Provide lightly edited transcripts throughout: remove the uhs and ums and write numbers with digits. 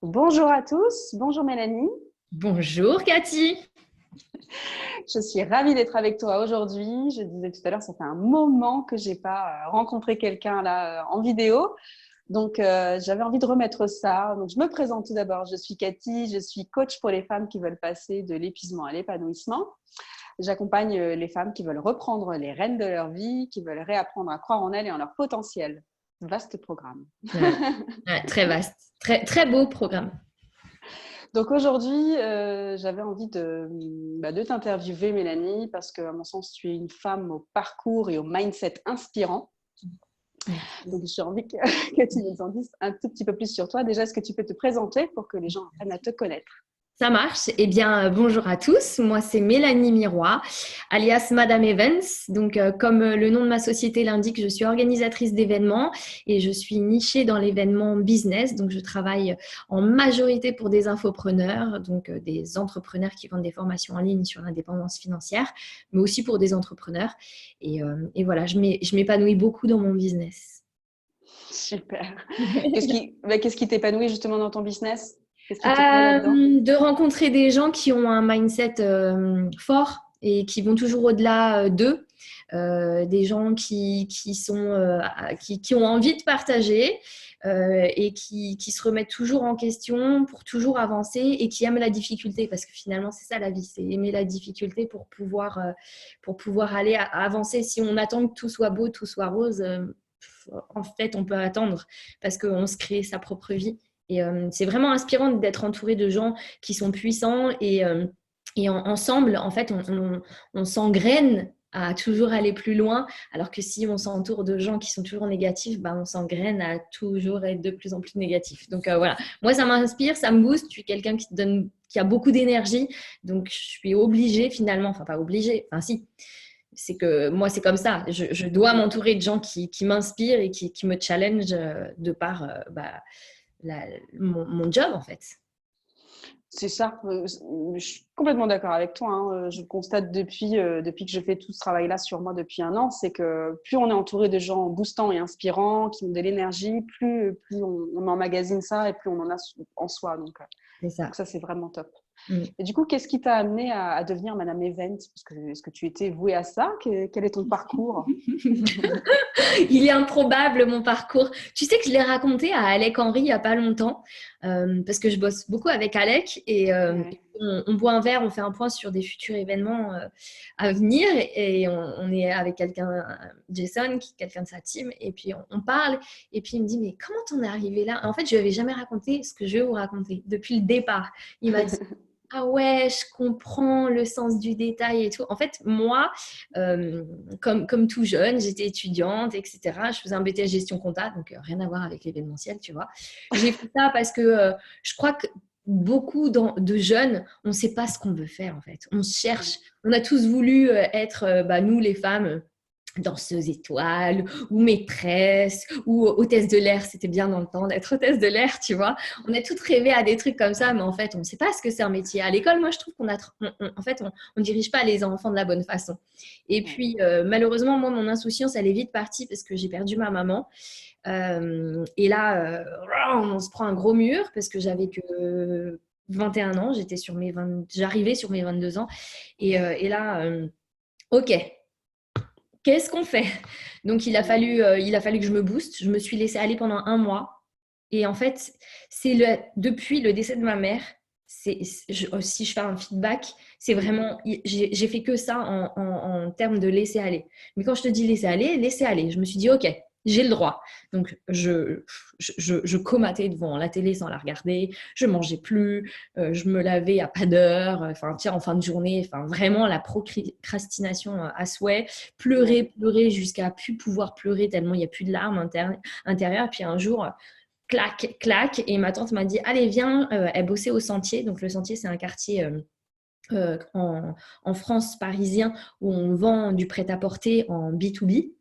Bonjour à tous, bonjour Mélanie. Bonjour Cathy. Je suis ravie d'être avec toi aujourd'hui. Je disais tout à l'heure, ça fait un moment que j'ai pas rencontré quelqu'un là en vidéo. Donc, j'avais envie de remettre ça. Donc, je me présente tout d'abord. Je suis Cathy, je suis coach pour les femmes qui veulent passer de l'épuisement à l'épanouissement. J'accompagne les femmes qui veulent reprendre les rênes de leur vie, qui veulent réapprendre à croire en elles et en leur potentiel. Vaste programme. Ouais, ouais, très vaste, très, très beau programme. Donc aujourd'hui, j'avais envie de t'interviewer, Mélanie, parce qu'à mon sens, tu es une femme au parcours et au mindset inspirant. Donc j'ai envie que tu nous en dises un tout petit peu plus sur toi. Déjà, est-ce que tu peux te présenter pour que les gens apprennent à te connaître? Ça marche. Eh bien, bonjour à tous. Moi, c'est Mélanie Miroir, alias Madame Evans. Donc, comme le nom de ma société l'indique, je suis organisatrice d'événements et je suis nichée dans l'événement business. Donc, je travaille en majorité pour des infopreneurs, donc des entrepreneurs qui vendent des formations en ligne sur l'indépendance financière, mais aussi pour des entrepreneurs. Et voilà, je m'épanouis beaucoup dans mon business. Super. Qu'est-ce qui t'épanouit justement dans ton business? Qu'est-ce qui te plaît là-dedans? De rencontrer des gens qui ont un mindset fort et qui vont toujours au-delà d'eux. Des gens qui ont envie de partager et qui se remettent toujours en question pour toujours avancer et qui aiment la difficulté parce que finalement c'est ça la vie, c'est aimer la difficulté pour pouvoir aller avancer. Si on attend que tout soit beau, tout soit rose, en fait on peut attendre parce qu'on se crée sa propre vie. Et c'est vraiment inspirant d'être entouré de gens qui sont puissants et ensemble, en fait, on s'engraine à toujours aller plus loin, alors que si on s'entoure de gens qui sont toujours négatifs, bah, on s'engraine à toujours être de plus en plus négatif. Donc voilà, moi ça m'inspire, ça me booste. Je suis quelqu'un qui a beaucoup d'énergie, donc je suis obligée finalement, enfin pas obligée, enfin si, c'est que moi c'est comme ça. Je dois m'entourer de gens qui m'inspirent et qui me challenge de par mon job en fait. C'est ça. Je suis complètement d'accord avec toi, hein. Je le constate depuis que je fais tout ce travail-là sur moi depuis un an, c'est que plus on est entouré de gens boostants et inspirants, qui ont de l'énergie, plus on emmagasine ça et plus on en a en soi. C'est Donc ça. ça, c'est vraiment top. Mm. Et du coup, qu'est-ce qui t'a amené à devenir Madame Evans? Est-ce que tu étais vouée à ça? Quel est ton parcours? Il est improbable mon parcours. Tu sais que je l'ai raconté à Alec Henry il n'y a pas longtemps parce que je bosse beaucoup avec Alec et Ouais. on boit un verre, on fait un point sur des futurs événements à venir et on est avec quelqu'un, Jason, qui est quelqu'un de sa team, et puis on parle et puis il me dit mais comment t'en es arrivé là? En fait, je lui avais jamais raconté ce que je vais vous raconter depuis le départ. Il m'a dit ah ouais, je comprends le sens du détail et tout. En fait, moi, euh, comme tout jeune, j'étais étudiante, etc. Je faisais un BTS gestion compta, donc rien à voir avec l'événementiel, tu vois. J'ai fait ça parce que je crois que beaucoup de jeunes, on ne sait pas ce qu'on veut faire en fait. On se cherche. On a tous voulu être, nous les femmes, danseuse étoile ou maîtresse ou hôtesse de l'air. C'était bien dans le temps d'être hôtesse de l'air, tu vois. On a toutes rêvé à des trucs comme ça, mais en fait, on ne sait pas ce que c'est un métier. À l'école, moi, je trouve en fait, on dirige pas les enfants de la bonne façon. Et Ouais. puis, malheureusement, moi, mon insouciance, elle est vite partie parce que j'ai perdu ma maman. Et là, on se prend un gros mur parce que j'avais que 21 ans, j'arrivais sur mes 22 ans. Et là, ok, qu'est-ce qu'on fait? Donc, il a fallu que je me booste. Je me suis laissée aller pendant un mois. Et en fait, depuis le décès de ma mère, si je fais un feedback, c'est vraiment, j'ai fait que ça en termes de laisser aller. Mais quand je te dis laisser aller. Je me suis dit, OK, j'ai le droit. Donc, je comatais devant la télé sans la regarder. Je mangeais plus. Je me lavais à pas d'heure. Enfin, tiens, en fin de journée. Enfin, vraiment la procrastination à souhait. Ouais. Pleurer jusqu'à plus pouvoir pleurer tellement il n'y a plus de larmes intérieures. Puis un jour, clac, clac. Et ma tante m'a dit, allez, viens. Elle bossait au Sentier. Donc, le Sentier, c'est un quartier en France parisien où on vend du prêt-à-porter en B2B.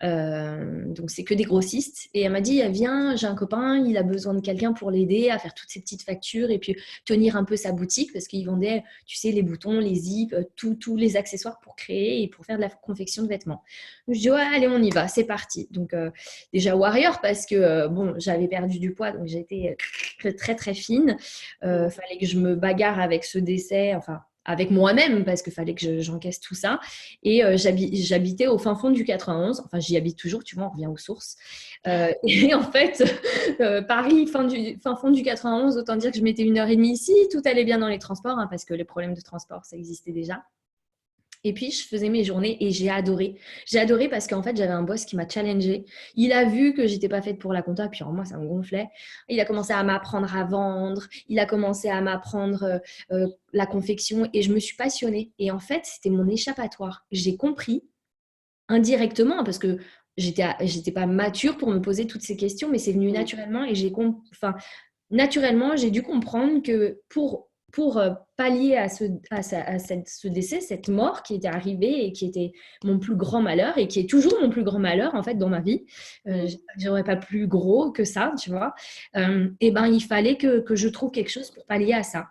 Donc, c'est que des grossistes. Et elle m'a dit, viens, j'ai un copain, il a besoin de quelqu'un pour l'aider à faire toutes ces petites factures et puis tenir un peu sa boutique parce qu'il vendait, tu sais, les boutons, les zips, tous les accessoires pour créer et pour faire de la confection de vêtements. Donc, je dis, ouais, allez, on y va, c'est parti. Donc, déjà warrior parce que, bon, j'avais perdu du poids, donc j'étais très, très fine. Fallait que je me bagarre avec ce décès, enfin, avec moi-même parce qu'il fallait que j'encaisse tout ça. Et j'habitais au fin fond du 91. Enfin, j'y habite toujours, tu vois, on revient aux sources. Et en fait, Paris, fin fond du 91, autant dire que je mettais 1h30 ici. Tout allait bien dans les transports, hein, parce que les problèmes de transport, ça existait déjà. Et puis, je faisais mes journées et j'ai adoré. J'ai adoré parce qu'en fait, j'avais un boss qui m'a challengée. Il a vu que j'étais pas faite pour la compta, puis en moi, ça me gonflait. Il a commencé à m'apprendre à vendre. Il a commencé à m'apprendre la confection et je me suis passionnée. Et en fait, c'était mon échappatoire. J'ai compris indirectement parce que j'étais pas mature pour me poser toutes ces questions, mais c'est venu naturellement et naturellement, j'ai dû comprendre que pour pallier à ce décès, cette mort qui était arrivée et qui était mon plus grand malheur et qui est toujours mon plus grand malheur en fait dans ma vie, j'aurais pas plus gros que ça, tu vois. Et ben il fallait que je trouve quelque chose pour pallier à ça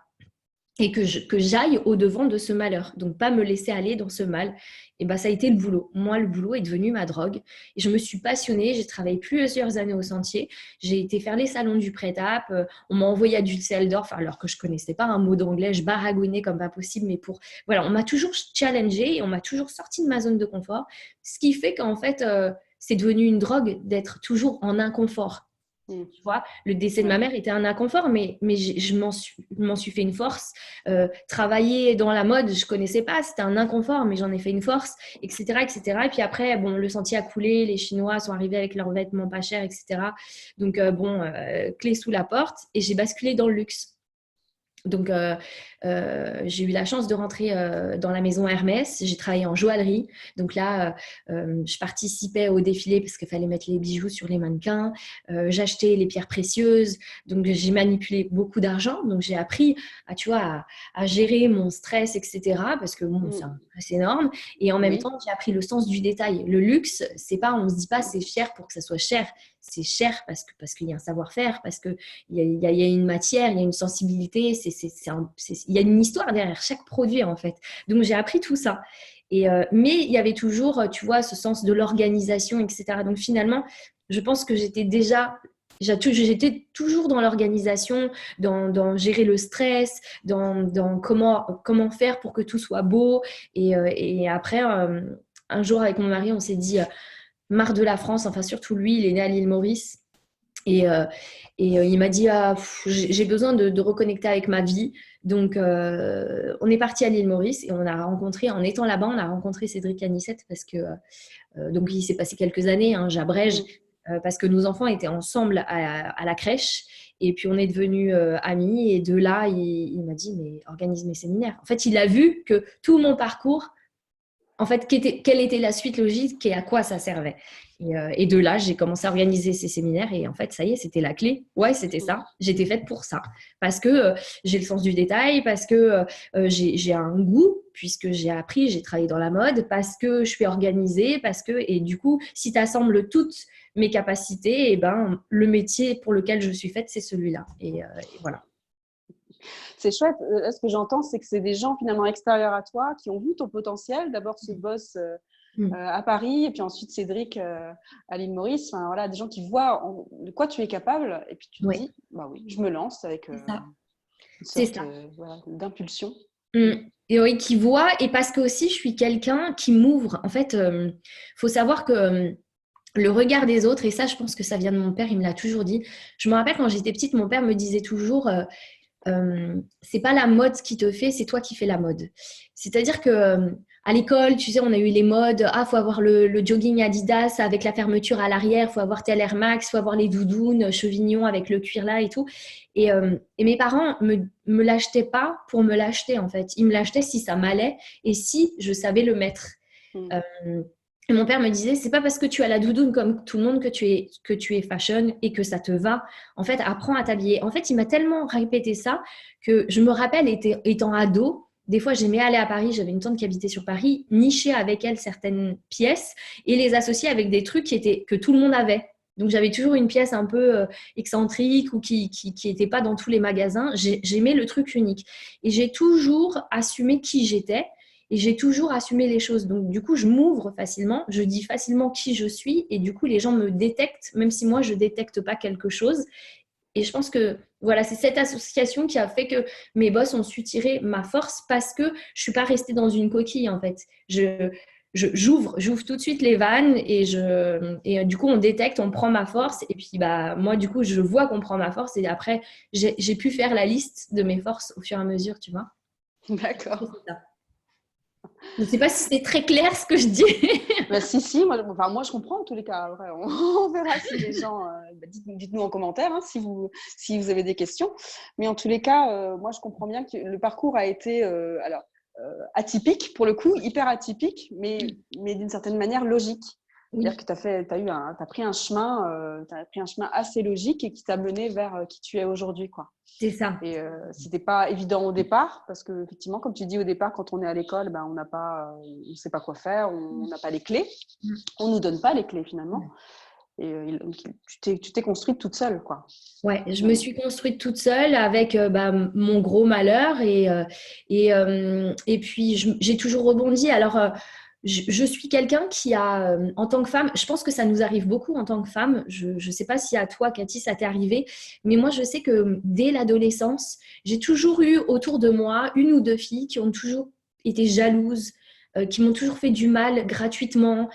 et que j'aille au-devant de ce malheur. Donc, pas me laisser aller dans ce mal. Et ben, ça a été le boulot. Moi, le boulot est devenu ma drogue. Et je me suis passionnée. J'ai travaillé plusieurs années au Sentier. J'ai été faire les salons du prêt-à. On m'a envoyé à Düsseldorf alors que je connaissais pas un mot d'anglais. Je baragouinais comme pas possible. Mais voilà, on m'a toujours challengée et on m'a toujours sorti de ma zone de confort. Ce qui fait qu'en fait, c'est devenu une drogue d'être toujours en inconfort. Tu vois, le décès de ma mère était un inconfort, mais je m'en suis fait une force. Travailler dans la mode, je connaissais pas, c'était un inconfort, mais j'en ai fait une force, etc., etc. Et puis après, bon, le Sentier a coulé, les Chinois sont arrivés avec leurs vêtements pas chers, etc. Donc clé sous la porte, et j'ai basculé dans le luxe. Donc, j'ai eu la chance de rentrer dans la maison Hermès. J'ai travaillé en joaillerie. Donc là, je participais au défilé parce qu'il fallait mettre les bijoux sur les mannequins. J'achetais les pierres précieuses. Donc, j'ai manipulé beaucoup d'argent. Donc, j'ai appris tu vois, à gérer mon stress, etc. Parce que bon, c'est un stress énorme. Et en même temps, j'ai appris le sens du détail. Le luxe, c'est pas, on se dit pas c'est cher pour que ça soit cher. C'est cher parce qu'il y a un savoir-faire, parce qu'il y a une matière, il y a une sensibilité, il y a une histoire derrière chaque produit en fait. Donc j'ai appris tout ça. Mais il y avait toujours, tu vois, ce sens de l'organisation, etc. Donc finalement, je pense que j'étais toujours dans l'organisation, dans gérer le stress, dans comment faire pour que tout soit beau. Et après, un jour avec mon mari, on s'est dit marre de la France, enfin surtout lui, il est né à l'île Maurice. Et il m'a dit j'ai besoin de reconnecter avec ma vie. Donc, on est parti à l'île Maurice et on a rencontré, en étant là-bas, on a rencontré Cédric Anissette parce que, donc il s'est passé quelques années, hein, j'abrège, parce que nos enfants étaient ensemble à la crèche. Et puis, on est devenus amis. Et de là, il m'a dit, mais organise mes séminaires. En fait, il a vu que tout mon parcours, en fait, quelle était la suite logique et à quoi ça servait. Et de là, j'ai commencé à organiser ces séminaires et en fait, ça y est, c'était la clé. Ouais, c'était ça. J'étais faite pour ça. Parce que j'ai le sens du détail, parce que j'ai un goût, puisque j'ai appris, j'ai travaillé dans la mode, parce que je suis organisée, et du coup, si tu assembles toutes mes capacités, et ben, le métier pour lequel je suis faite, c'est celui-là. Et voilà. C'est chouette. Ce que j'entends, c'est que c'est des gens finalement extérieurs à toi qui ont vu ton potentiel. D'abord, ce boss à Paris, et puis ensuite Cédric à l'île Maurice. Enfin, voilà, des gens qui voient de quoi tu es capable. Et puis tu te dis, bah oui, je me lance avec une sorte voilà, d'impulsion. Et oui, qui voient, et parce que aussi je suis quelqu'un qui m'ouvre. En fait, faut savoir que le regard des autres, et ça, je pense que ça vient de mon père, il me l'a toujours dit. Je me rappelle quand j'étais petite, mon père me disait toujours c'est pas la mode qui te fait, c'est toi qui fais la mode. C'est-à-dire que à l'école, tu sais, on a eu les modes, faut avoir le jogging Adidas avec la fermeture à l'arrière, faut avoir tel Air Max, faut avoir les doudounes Chevignon avec le cuir là et tout. Et mes parents me l'achetaient pas pour me l'acheter en fait. Ils me l'achetaient si ça m'allait et si je savais le mettre. Et mon père me disait, c'est pas parce que tu as la doudoune comme tout le monde que tu es fashion et que ça te va. En fait, apprends à t'habiller. En fait, il m'a tellement répété ça que je me rappelle étant ado des fois, j'aimais aller à Paris, j'avais une tante qui habitait sur Paris, nicher avec elle certaines pièces et les associer avec des trucs que tout le monde avait. Donc, j'avais toujours une pièce un peu excentrique ou qui était pas dans tous les magasins. J'aimais le truc unique. Et j'ai toujours assumé qui j'étais et j'ai toujours assumé les choses. Donc, du coup, je m'ouvre facilement, je dis facilement qui je suis et du coup, les gens me détectent, même si moi, je détecte pas quelque chose. Et je pense que voilà, c'est cette association qui a fait que mes boss ont su tirer ma force parce que je suis pas restée dans une coquille en fait. J'ouvre tout de suite les vannes et du coup on détecte, on prend ma force et puis bah moi du coup je vois qu'on prend ma force et après j'ai pu faire la liste de mes forces au fur et à mesure, tu vois. D'accord. Je ne sais pas si c'est très clair ce que je dis. Bah, si, moi je comprends en tous les cas. Après, on verra si les gens. Dites-nous en commentaire si vous avez des questions. Mais en tous les cas, moi je comprends bien que le parcours a été atypique pour le coup, hyper atypique, mais d'une certaine manière logique. Oui. C'est-à-dire que t'as pris un chemin assez logique et qui t'a mené vers qui tu es aujourd'hui, quoi. C'est ça. Et c'était pas évident au départ parce que effectivement, comme tu dis au départ, quand on est à l'école, ben on n'a pas, on sait pas quoi faire, on n'a pas les clés, on nous donne pas les clés finalement. Et tu t'es construite toute seule, quoi. Ouais, je me suis construite toute seule avec mon gros malheur et puis j'ai toujours rebondi. Alors, je suis quelqu'un qui a, en tant que femme, je pense que ça nous arrive beaucoup en tant que femme. Je ne sais pas si à toi, Cathy, ça t'est arrivé, mais moi, je sais que dès l'adolescence, j'ai toujours eu autour de moi une ou deux filles qui ont toujours été jalouses, qui m'ont toujours fait du mal gratuitement,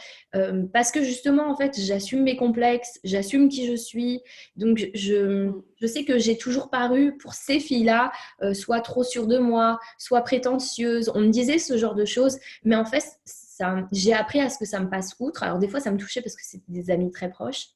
parce que justement, en fait, j'assume mes complexes, j'assume qui je suis. Donc, je sais que j'ai toujours paru pour ces filles-là, soit trop sûre de moi, soit prétentieuse. On me disait ce genre de choses, mais en fait, j'ai appris à ce que ça me passe outre. Alors, des fois, ça me touchait parce que c'était des amis très proches.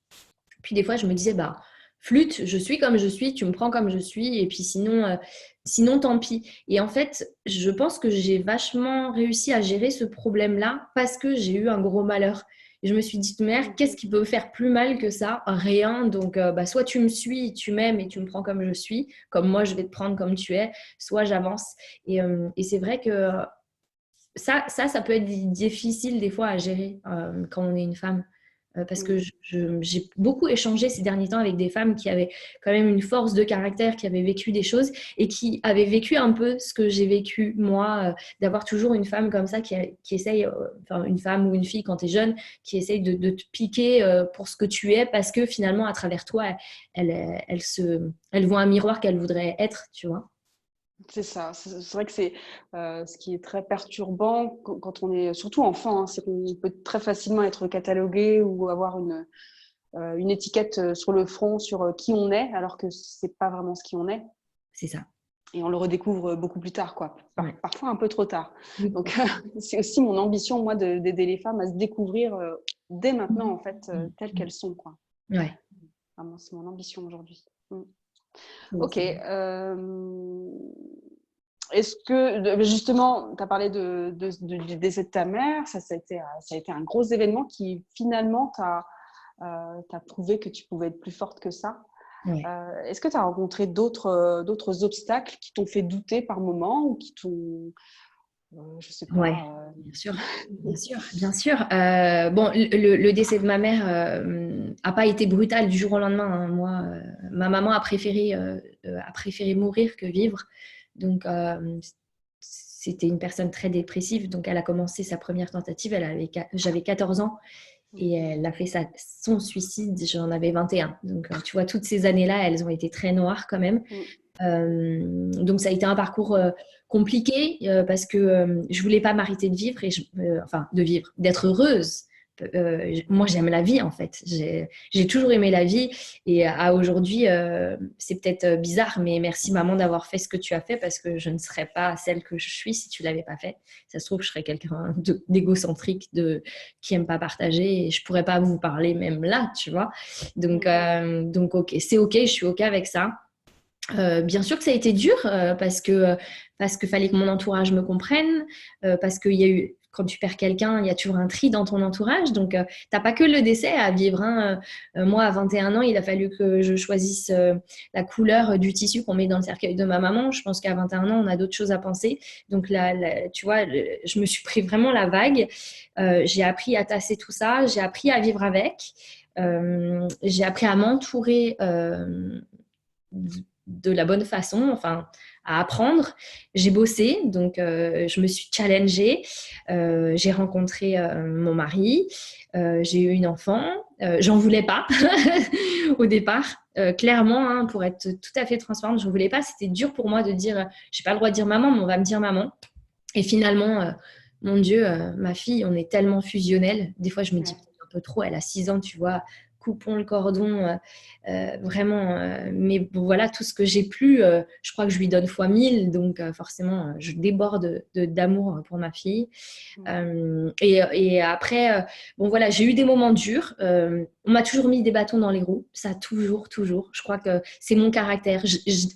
Puis, des fois, je me disais, bah, flûte, je suis comme je suis, tu me prends comme je suis, et puis sinon tant pis. Et en fait, je pense que j'ai vachement réussi à gérer ce problème-là parce que j'ai eu un gros malheur. Et je me suis dit, merde, qu'est-ce qui peut faire plus mal que ça? Rien. Donc, soit tu me suis, tu m'aimes et tu me prends comme je suis, comme moi, je vais te prendre comme tu es, soit j'avance. Et c'est vrai que ça peut être difficile des fois à gérer quand on est une femme. Parce que j'ai beaucoup échangé ces derniers temps avec des femmes qui avaient quand même une force de caractère, qui avaient vécu des choses et qui avaient vécu un peu ce que j'ai vécu moi, d'avoir toujours une femme comme ça qui essaye, enfin une femme ou une fille quand tu es jeune, qui essaye de te piquer pour ce que tu es parce que finalement à travers toi, elle voit un miroir qu'elle voudrait être, tu vois. C'est ça. C'est vrai que c'est ce qui est très perturbant quand on est surtout enfant, hein, c'est qu'on peut très facilement être catalogué ou avoir une étiquette sur le front sur qui on est, alors que c'est pas vraiment ce qui on est. C'est ça. Et on le redécouvre beaucoup plus tard, quoi. Ouais. Parfois un peu trop tard. Oui. Donc, c'est aussi mon ambition, moi, d'aider les femmes à se découvrir dès maintenant, en fait, telles qu'elles sont, quoi. Ouais. Vraiment, c'est mon ambition aujourd'hui. Ok. Est-ce que, justement, tu as parlé du décès de ta mère, ça a été un gros événement qui, finalement, t'a prouvé que tu pouvais être plus forte que ça. Ouais. Est-ce que tu as rencontré d'autres obstacles qui t'ont fait douter par moment ou qui t'ont… je sais pas. Ouais, bien sûr. Bon, le décès de ma mère a pas été brutal du jour au lendemain, hein. Moi, ma maman a préféré mourir que vivre. Donc, c'était une personne très dépressive. Donc, elle a commencé sa première tentative. J'avais 14 ans et elle a fait son suicide. J'en avais 21. Donc, tu vois, toutes ces années-là, elles ont été très noires quand même. Donc ça a été un parcours compliqué parce que je voulais pas m'arrêter de vivre d'être heureuse. Moi j'aime la vie en fait. J'ai toujours aimé la vie et à aujourd'hui c'est peut-être bizarre mais merci maman d'avoir fait ce que tu as fait parce que je ne serais pas celle que je suis si tu l'avais pas fait. Ça se trouve je serais quelqu'un d'égocentrique qui aime pas partager et je pourrais pas vous parler même là tu vois. Donc ok c'est ok je suis ok avec ça. Bien sûr que ça a été dur parce que fallait que mon entourage me comprenne, parce qu'il y a eu quand tu perds quelqu'un, il y a toujours un tri dans ton entourage. Donc, tu n'as pas que le décès à vivre, hein. Moi, à 21 ans, il a fallu que je choisisse la couleur du tissu qu'on met dans le cercueil de ma maman. Je pense qu'à 21 ans, on a d'autres choses à penser. Donc, tu vois, je me suis pris vraiment la vague. J'ai appris à tasser tout ça. J'ai appris à vivre avec. J'ai appris à m'entourer de la bonne façon, enfin, à apprendre. J'ai bossé, donc je me suis challengée. J'ai rencontré mon mari. J'ai eu une enfant. J'en voulais pas au départ. Clairement, hein, pour être tout à fait transparente, je ne voulais pas. C'était dur pour moi de dire, j'ai pas le droit de dire maman, mais on va me dire maman. Et finalement, mon Dieu, ma fille, on est tellement fusionnels. Des fois, je me dis un peu trop, elle a 6 ans, tu vois, coupons le cordon, vraiment. Mais bon, voilà, tout ce que j'ai plus, je crois que je lui donne fois 1000. Donc, forcément, je déborde d'amour pour ma fille. Et après, bon, voilà, j'ai eu des moments durs. On m'a toujours mis des bâtons dans les roues. Ça, toujours, toujours. Je crois que c'est mon caractère.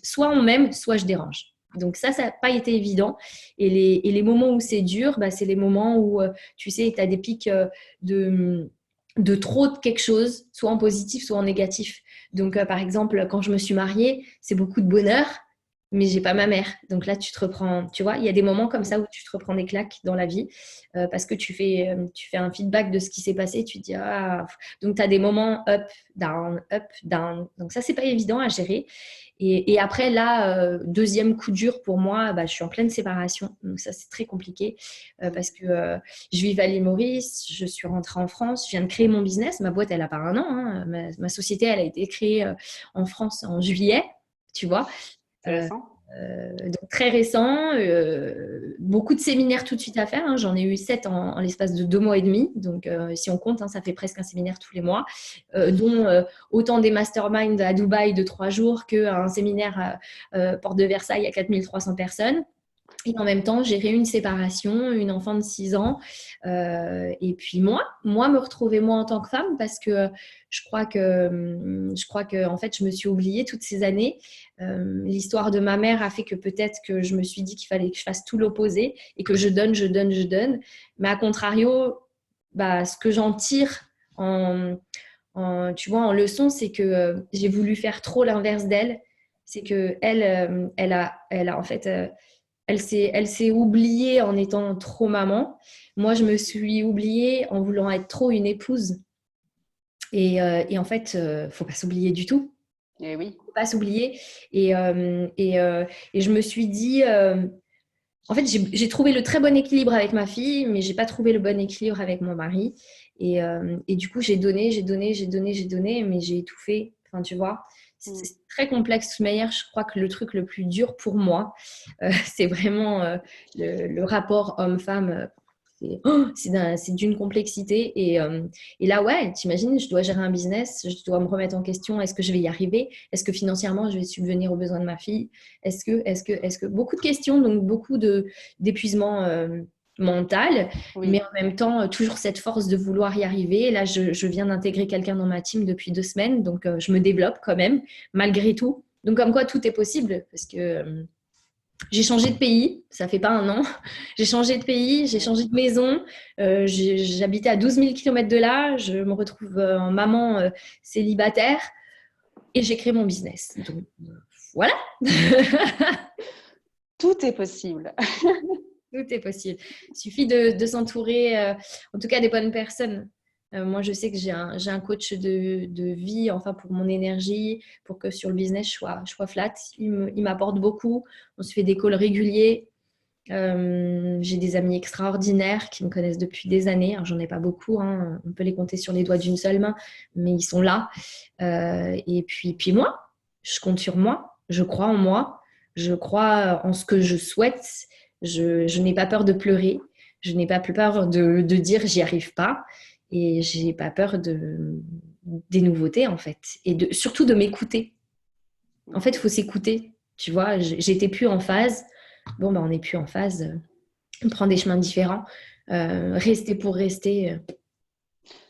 Soit on m'aime, soit je dérange. Donc ça n'a pas été évident. Et les moments où c'est dur, bah, c'est les moments où, tu sais, tu as des pics de trop de quelque chose, soit en positif, soit en négatif. Donc, par exemple, quand je me suis mariée, c'est beaucoup de bonheur, mais j'ai pas ma mère. Donc là, tu te reprends, tu vois, il y a des moments comme ça où tu te reprends des claques dans la vie parce que tu fais un feedback de ce qui s'est passé, tu te dis, ah, donc tu as des moments up, down, up, down. Donc ça, c'est pas évident à gérer. Et après, là, deuxième coup dur pour moi, bah, je suis en pleine séparation. Donc ça, c'est très compliqué parce que je vis à l'île Maurice, je suis rentrée en France, je viens de créer mon business. Ma boîte, elle n'a pas un an, hein. Ma société, elle a été créée en France en juillet, tu vois. Donc très récent, beaucoup de séminaires tout de suite à faire, hein. J'en ai eu 7 en l'espace de 2 mois et demi. Donc si on compte, hein, ça fait presque un séminaire tous les mois, dont autant des masterminds à Dubaï de 3 jours qu'un séminaire à Porte de Versailles à 4300 personnes. Et en même temps, gérer une séparation, une enfant de 6 ans. Et puis me retrouver moi en tant que femme parce que je crois que en fait, je me suis oubliée toutes ces années. L'histoire de ma mère a fait que peut-être que je me suis dit qu'il fallait que je fasse tout l'opposé et que je donne, je donne, je donne. Mais à contrario, bah, ce que j'en tire tu vois, en leçon, c'est que j'ai voulu faire trop l'inverse d'elle. C'est que elle a en fait elle s'est oubliée en étant trop maman. Moi, je me suis oubliée en voulant être trop une épouse. Et en fait, faut pas s'oublier du tout. Et oui. Faut pas s'oublier. Et je me suis dit, en fait, j'ai trouvé le très bon équilibre avec ma fille, mais j'ai pas trouvé le bon équilibre avec mon mari. Et du coup, j'ai donné, mais j'ai étouffé. Enfin, tu vois. C'est très complexe. De toute manière, je crois que le truc le plus dur pour moi, c'est vraiment le rapport homme-femme. C'est d'une complexité. Et là, ouais, t'imagines, je dois gérer un business, je dois me remettre en question. Est-ce que je vais y arriver? Est-ce que financièrement, je vais subvenir aux besoins de ma fille? Est-ce que beaucoup de questions, donc beaucoup d'épuisement mental, Oui. mais en même temps, toujours cette force de vouloir y arriver. Là, je viens d'intégrer quelqu'un dans ma team depuis 2 semaines, donc je me développe quand même, malgré tout. Donc, comme quoi, tout est possible, parce que j'ai changé de pays, ça fait pas un an. J'ai changé de pays, j'ai changé de maison. J'habitais à 12 000 km de là. Je me retrouve en maman célibataire et j'ai créé mon business. Donc, voilà. Tout est possible. Tout est possible. Il suffit de s'entourer, en tout cas des bonnes personnes. Moi, je sais que j'ai un coach de vie, enfin pour mon énergie, pour que sur le business, je sois flat. Il m'apporte beaucoup. On se fait des calls réguliers. J'ai des amis extraordinaires qui me connaissent depuis des années. Alors, j'en ai pas beaucoup, hein. On peut les compter sur les doigts d'une seule main, mais ils sont là. Et puis moi, je compte sur moi. Je crois en moi. Je crois en ce que je souhaite. Je n'ai pas peur de pleurer. Je n'ai pas plus peur de dire j'y arrive pas. Et j'ai pas peur des nouveautés, en fait. Et surtout de m'écouter. En fait, il faut s'écouter. Tu vois, j'étais plus en phase. Bon, ben, on n'est plus en phase. On prend des chemins différents. Rester pour rester.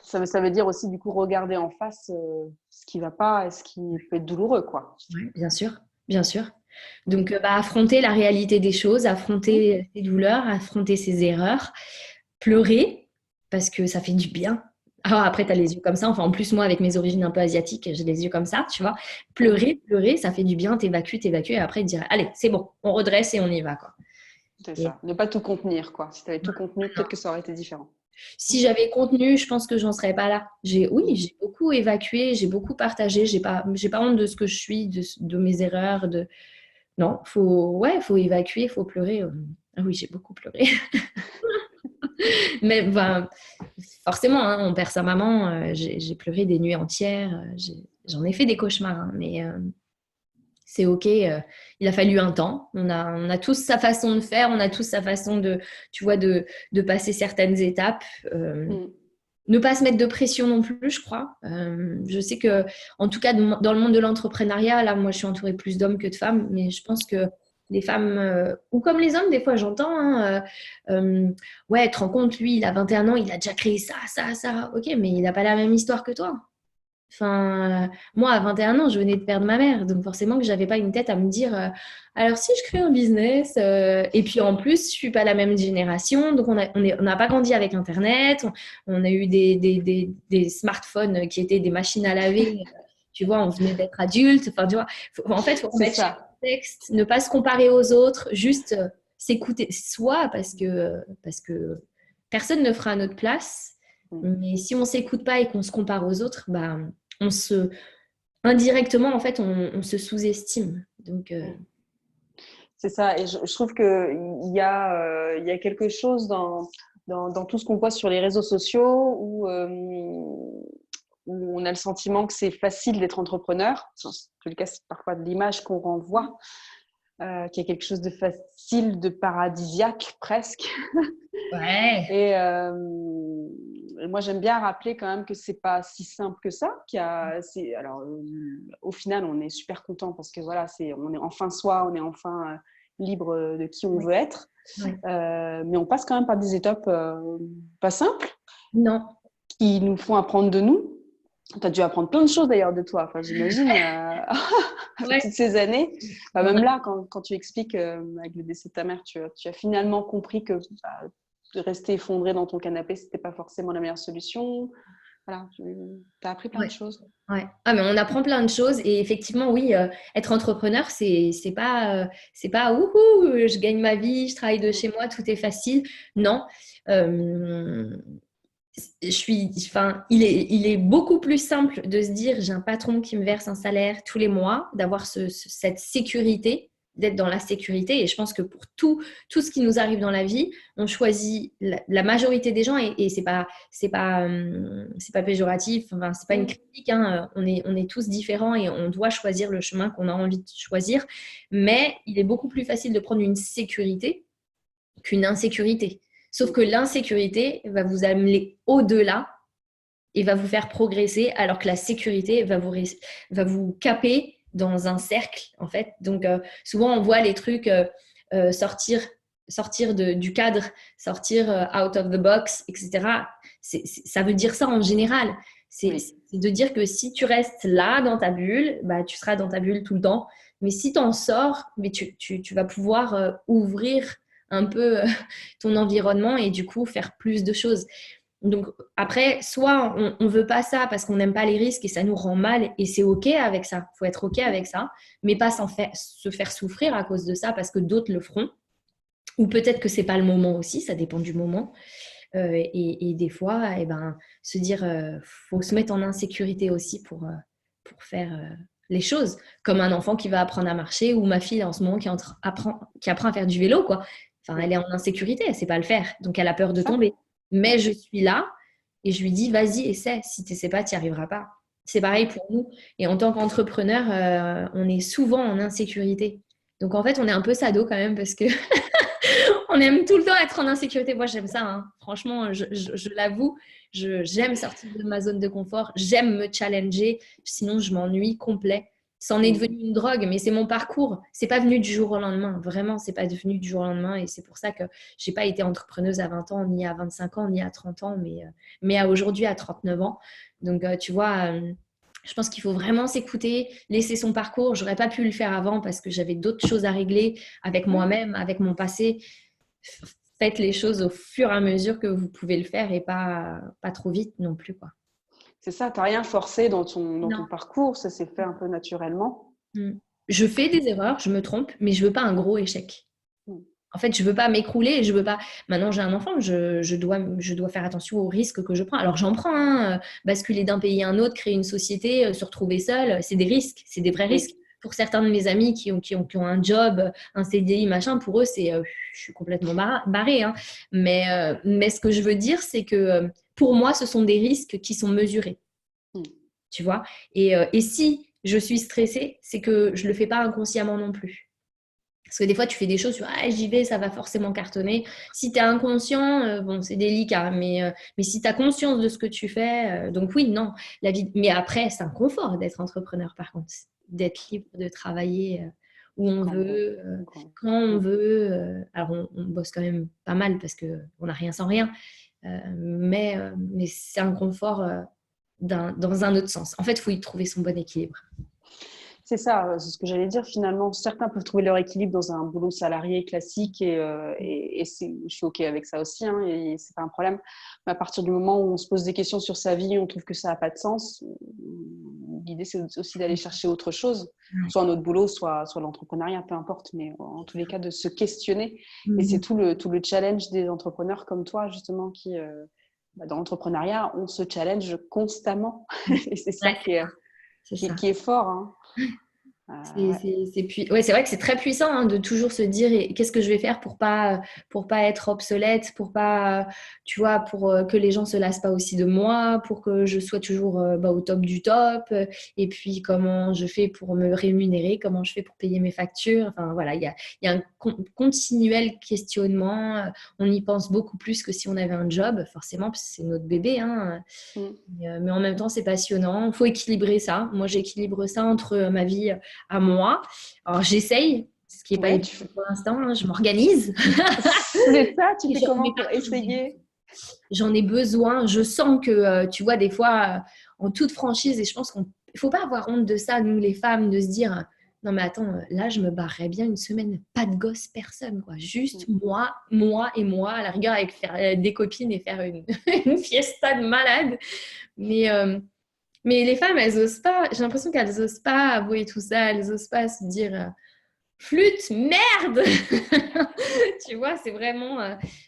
Ça veut dire aussi, du coup, regarder en face ce qui ne va pas et ce qui peut être douloureux, quoi. Oui, bien sûr, bien sûr. Donc, affronter la réalité des choses, affronter ses douleurs, affronter ses erreurs, pleurer parce que ça fait du bien. Alors après, tu as les yeux comme ça. Enfin, en plus, moi, avec mes origines un peu asiatiques, j'ai les yeux comme ça, tu vois. Pleurer, ça fait du bien, t'évacues. Et après, te dire, allez, c'est bon, on redresse et on y va, quoi. C'est Et ça. Ne pas tout contenir, quoi. Si tu avais tout contenu, peut-être que ça aurait été différent. si j'avais contenu, je pense que j'en serais pas là. Oui, j'ai beaucoup évacué, j'ai beaucoup partagé. J'ai pas honte de ce que je suis, de mes erreurs. Non, faut évacuer, faut pleurer. Ah oui, j'ai beaucoup pleuré. Mais ben, forcément, hein, on perd sa maman. J'ai pleuré des nuits entières. J'en ai fait des cauchemars, hein, mais c'est OK. Il a fallu un temps. On a tous sa façon de faire. On a tous sa façon tu vois, de passer certaines étapes. Mm. Ne pas se mettre de pression non plus, je crois. Je sais que, en tout cas, dans le monde de l'entrepreneuriat, là, moi, je suis entourée plus d'hommes que de femmes, mais je pense que les femmes, ou comme les hommes, des fois, j'entends, hein, ouais, tu te rends compte, lui, il a 21 ans, il a déjà créé ça, ça, ça. Ok, mais il n'a pas la même histoire que toi. Enfin, moi, à 21 ans, je venais de perdre ma mère. Donc, forcément, que j'avais pas une tête à me dire, alors si je crée un business, et puis en plus, je suis pas la même génération. Donc, on n'a pas grandi avec Internet. On a eu des smartphones qui étaient des machines à laver. Tu vois, on venait d'être adulte. Enfin, tu vois, en fait, il faut C'est remettre chaque ça. contexte, ne pas se comparer aux autres, juste s'écouter soi parce que personne ne fera à notre place. Mm. Mais si on s'écoute pas et qu'on se compare aux autres, bah, on se indirectement en fait on se sous-estime. Donc Mm. C'est ça. Et je trouve qu'il y a quelque chose dans tout ce qu'on voit sur les réseaux sociaux où on a le sentiment que c'est facile d'être entrepreneur. En tout cas, c'est parfois de l'image qu'on renvoie, qu'il y a quelque chose de facile, de paradisiaque presque. ouais, Et moi, j'aime bien rappeler quand même que c'est pas si simple que ça. Alors, au final, on est super content parce que voilà, on est enfin soi, on est enfin libre de qui on ouais, veut être. ouais. Mais on passe quand même par des étapes pas simples Non, qui nous font apprendre de nous. Tu as dû apprendre plein de choses d'ailleurs de toi. Enfin, j'imagine, avec ouais. toutes ces années. Enfin, Ouais. même là, quand tu expliques avec le décès de ta mère, tu as finalement compris que de rester effondré dans ton canapé, c'était pas forcément la meilleure solution. Voilà, tu as appris plein de Ouais. choses. Ouais. Ah, mais on apprend plein de choses et effectivement, oui, être entrepreneur, c'est pas ouhou, je gagne ma vie, je travaille de chez moi, tout est facile. Non, Euh, il est beaucoup plus simple de se dire j'ai un patron qui me verse un salaire tous les mois, d'avoir cette sécurité, d'être dans la sécurité. Et je pense que pour tout ce qui nous arrive dans la vie, on choisit la majorité des gens et c'est pas péjoratif, enfin, c'est pas une Mm. critique. Hein, on est tous différents et on doit choisir le chemin qu'on a envie de choisir. Mais il est beaucoup plus facile de prendre une sécurité qu'une insécurité. Sauf que l'insécurité va vous amener au-delà et va vous faire progresser, alors que la sécurité va vous caper dans un cercle, en fait. Donc, souvent, on voit les trucs sortir du cadre, sortir out of the box, etc. Ça veut dire ça en général. Oui, C'est de dire que si tu restes là dans ta bulle, bah, tu seras dans ta bulle tout le temps. Mais si tu en sors, mais tu vas pouvoir ouvrir un peu ton environnement et du coup faire plus de choses. Donc après, soit on veut pas ça parce qu'on n'aime pas les risques et ça nous rend mal et c'est OK avec ça. Il faut être OK avec ça, mais pas se faire souffrir à cause de ça parce que d'autres le feront. Ou peut-être que c'est pas le moment aussi, ça dépend du moment. Et des fois, eh ben, se dire, faut se mettre en insécurité aussi pour faire les choses. Comme un enfant qui va apprendre à marcher ou ma fille en ce moment qui apprend à faire du vélo, quoi. Enfin, elle oui. est en insécurité, elle sait pas le faire, donc elle a peur de Ça? tomber. Mais Ouais. je suis là et je lui dis, vas-y, essaie. Si tu sais pas, tu n'y arriveras pas. C'est pareil pour nous. Et en tant qu'entrepreneur, on est souvent en insécurité. Donc en fait, on est un peu sado quand même parce que on aime tout le temps être en insécurité. Moi, j'aime ça, hein. Franchement, je l'avoue. J'aime sortir de ma zone de confort. J'aime me challenger. Sinon, je m'ennuie complet. Ça en est Mm. devenu une drogue, mais c'est mon parcours. C'est pas venu du jour au lendemain. Vraiment, c'est pas devenu du jour au lendemain. Et c'est pour ça que j'ai pas été entrepreneuse à 20 ans, ni à 25 ans, ni à 30 ans, mais à aujourd'hui, à 39 ans. Donc, tu vois, je pense qu'il faut vraiment s'écouter, laisser son parcours. J'aurais pas pu le faire avant parce que j'avais d'autres choses à régler avec Ouais. moi-même, avec mon passé. faites les choses au fur et à mesure que vous pouvez le faire et pas trop vite non plus, quoi. C'est ça, tu n'as rien forcé dans ton Non. parcours, ça s'est fait un peu naturellement. Mm. Je fais des erreurs, je me trompe, mais je veux pas un gros échec. Mm. En fait, je veux pas m'écrouler et je veux pas. Maintenant, j'ai un enfant, je dois faire attention aux risques que je prends. Alors, j'en prends, hein, basculer d'un pays à un autre, créer une société, se retrouver seul, c'est des risques, c'est des vrais risques. Oui. Pour certains de mes amis qui ont un job, un CDI, machin, pour eux, je suis complètement barrée, hein. Mais ce que je veux dire, c'est que pour moi, ce sont des risques qui sont mesurés, Mm. tu vois. Et si je suis stressée, c'est que je le fais pas inconsciemment non plus. Parce que des fois, tu fais des choses, tu vois, ah, j'y vais, ça va forcément cartonner. Si tu es inconscient, bon, c'est délicat, mais si tu as conscience de ce que tu fais, donc oui, non, la vie. Mais après, c'est un confort d'être entrepreneur, par contre, d'être libre de travailler où on Quand on veut. veut, quand on Mm. veut. Alors, on bosse quand même pas mal parce qu'on n'a rien sans rien, mais c'est un confort dans un autre sens. En fait, il faut y trouver son bon équilibre. C'est ça, c'est ce que j'allais dire. Finalement, certains peuvent trouver leur équilibre dans un boulot salarié classique je suis OK avec ça aussi, hein, et c'est pas un problème. Mais à partir du moment où on se pose des questions sur sa vie, on trouve que ça n'a pas de sens, l'idée c'est aussi d'aller chercher autre chose, Ouais. soit un autre boulot, soit l'entrepreneuriat, peu importe, mais en tous les cas de se questionner. Et c'est Mhm. tout le challenge des entrepreneurs comme toi, justement, qui, dans l'entrepreneuriat, on se challenge constamment. Et c'est ça Ouais, qui est, c'est ça. qui est fort, hein. Ouais. Ouais, c'est vrai que c'est très puissant, hein, de toujours se dire qu'est-ce que je vais faire pour pas être obsolète, pour pas, tu vois, pour que les gens se lassent pas aussi de moi, pour que je sois toujours au top du top. Et puis comment je fais pour me rémunérer, comment je fais pour payer mes factures. Enfin voilà, il y a un continuel questionnement. On y pense beaucoup plus que si on avait un job, forcément, parce que c'est notre bébé, hein. Mm. Mais en même temps, c'est passionnant. Il faut équilibrer ça. Moi, j'équilibre ça entre ma vie à moi. Alors, j'essaye, ce qui n'est pas Oui, évident pour l'instant, hein. Je m'organise. c'est ça, tu Et fais comment pour essayer? j'en ai besoin. Je sens que, tu vois, des fois, en toute franchise, et je pense qu'il ne faut pas avoir honte de ça, nous les femmes, de se dire, non mais attends, là, je me barrerais bien une semaine. Pas de gosse, personne, quoi. Juste moi et moi, à la rigueur, avec faire des copines et faire une fiesta de malade. Mais, euh, mais les femmes, elles osent pas. J'ai l'impression qu'elles osent pas avouer tout ça. Elles osent pas se dire flûte, merde. Tu vois, c'est vraiment.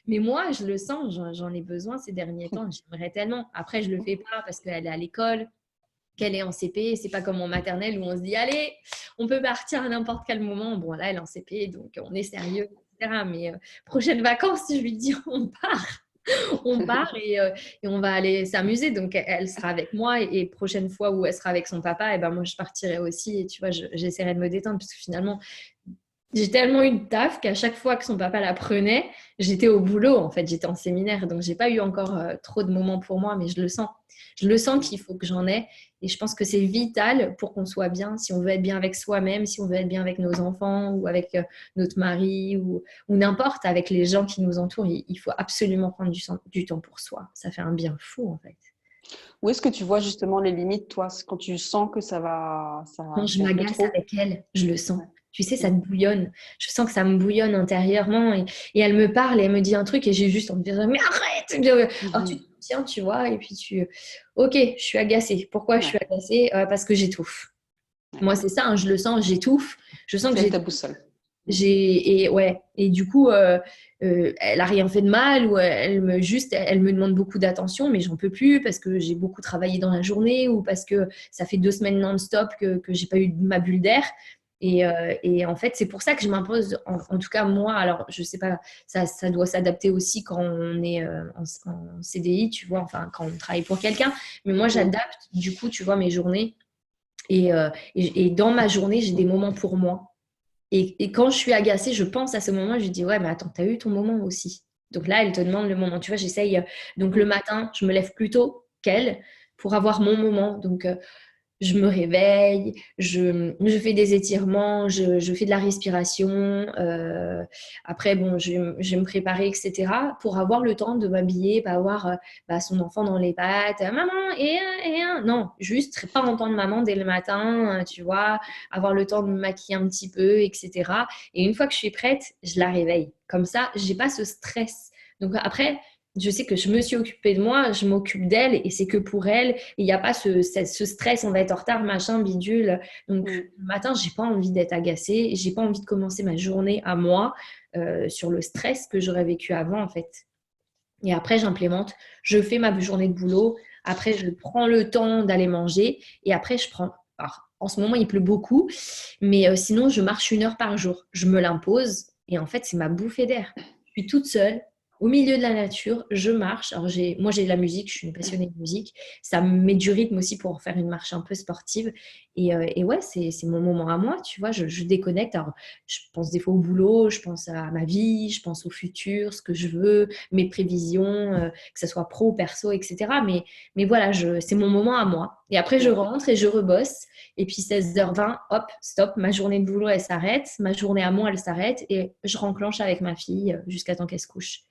Mais moi, je le sens. J'en ai besoin ces derniers temps. J'aimerais tellement. Après, je le fais pas parce qu'elle est à l'école, qu'elle est en CP. C'est pas comme en maternelle où on se dit allez, on peut partir à n'importe quel moment. Bon, là, elle est en CP, donc on est sérieux, etc. Mais prochaines vacances, je lui dis on part. On part et on va aller s'amuser. Donc, elle sera avec moi et prochaine fois où elle sera avec son papa, et ben moi, je partirai aussi. Et tu vois, j'essaierai de me détendre parce que finalement, j'ai tellement eu de taf qu'à chaque fois que son papa la prenait, j'étais au boulot. En fait, j'étais en séminaire. Donc, j'ai pas eu encore trop de moments pour moi, mais je le sens. Je le sens qu'il faut que j'en ai. Et je pense que c'est vital pour qu'on soit bien. Si on veut être bien avec soi-même, si on veut être bien avec nos enfants ou avec notre mari ou n'importe, avec les gens qui nous entourent, il faut absolument prendre du temps pour soi. Ça fait un bien fou, en fait. Où est-ce que tu vois justement les limites, toi, quand tu sens que Quand je c'est un peu m'agace trop? avec elle, je le sens. Ouais. Tu sais, ça Mm. te bouillonne. Je sens que ça me bouillonne intérieurement et elle me parle et elle me dit un truc et j'ai juste envie de dire, mais arrête! Alors tu te Mhm. tiens, tu vois, et puis ok, je suis agacée. Pourquoi je suis Ouais. agacée? Parce que j'étouffe. Ouais. Moi, c'est ça, hein, je le sens, j'étouffe. Je sens que C'est elle ta j'étouffe. boussole. Mm. Et du coup, elle a rien fait de mal ou elle me demande beaucoup d'attention, mais j'en peux plus parce que j'ai beaucoup travaillé dans la journée ou parce que ça fait 2 semaines non-stop que j'ai pas eu ma bulle d'air. Et en fait, c'est pour ça que je m'impose, en tout cas moi, alors je sais pas, ça doit s'adapter aussi quand on est en CDI, tu vois, enfin quand on travaille pour quelqu'un, mais moi Mm. j'adapte du coup, tu vois, mes journées et dans ma journée, j'ai des moments pour moi. Et quand je suis agacée, je pense à ce moment, je lui dis, ouais, mais attends, t'as eu ton moment aussi. Donc là, elle te demande le moment. Tu vois, j'essaye. Donc le Mm. matin, je me lève plus tôt qu'elle pour avoir mon moment. Donc je me réveille, je fais des étirements, je fais de la respiration. Après, bon, je vais me préparer, etc. pour avoir le temps de m'habiller, pas avoir son enfant dans les pattes. Maman, non, juste pas entendre maman dès le matin, tu vois, avoir le temps de me maquiller un petit peu, etc. Et une fois que je suis prête, je la réveille. Comme ça, j'ai pas ce stress. Donc après, je sais que je me suis occupée de moi, je m'occupe d'elle et c'est que pour elle. Il n'y a pas ce stress, on va être en retard, machin, bidule. Donc, Mm. le matin, j'ai pas envie d'être agacée, j'ai pas envie de commencer ma journée à moi sur le stress que j'aurais vécu avant, en fait. Et après, j'implémente, je fais ma journée de boulot. Après, je prends le temps d'aller manger. Et après, je prends. Alors, en ce moment, il pleut beaucoup, mais sinon, je marche 1 heure par jour. Je me l'impose. Et en fait, c'est ma bouffée d'air. Je suis toute seule, au milieu de la nature. Je marche. Alors, moi, j'ai de la musique. Je suis une passionnée de musique. Ça me met du rythme aussi pour faire une marche un peu sportive. Et ouais, c'est mon moment à moi. Tu vois, je déconnecte. Alors, je pense des fois au boulot, je pense à ma vie, je pense au futur, ce que je veux, mes prévisions, que ce soit pro, perso, etc. Mais voilà, c'est mon moment à moi. Et après, je rentre et je rebosse. Et puis 16h20, hop, stop, ma journée de boulot, elle s'arrête. Ma journée à moi, elle s'arrête. Et je renclenche avec ma fille jusqu'à temps qu'elle se couche.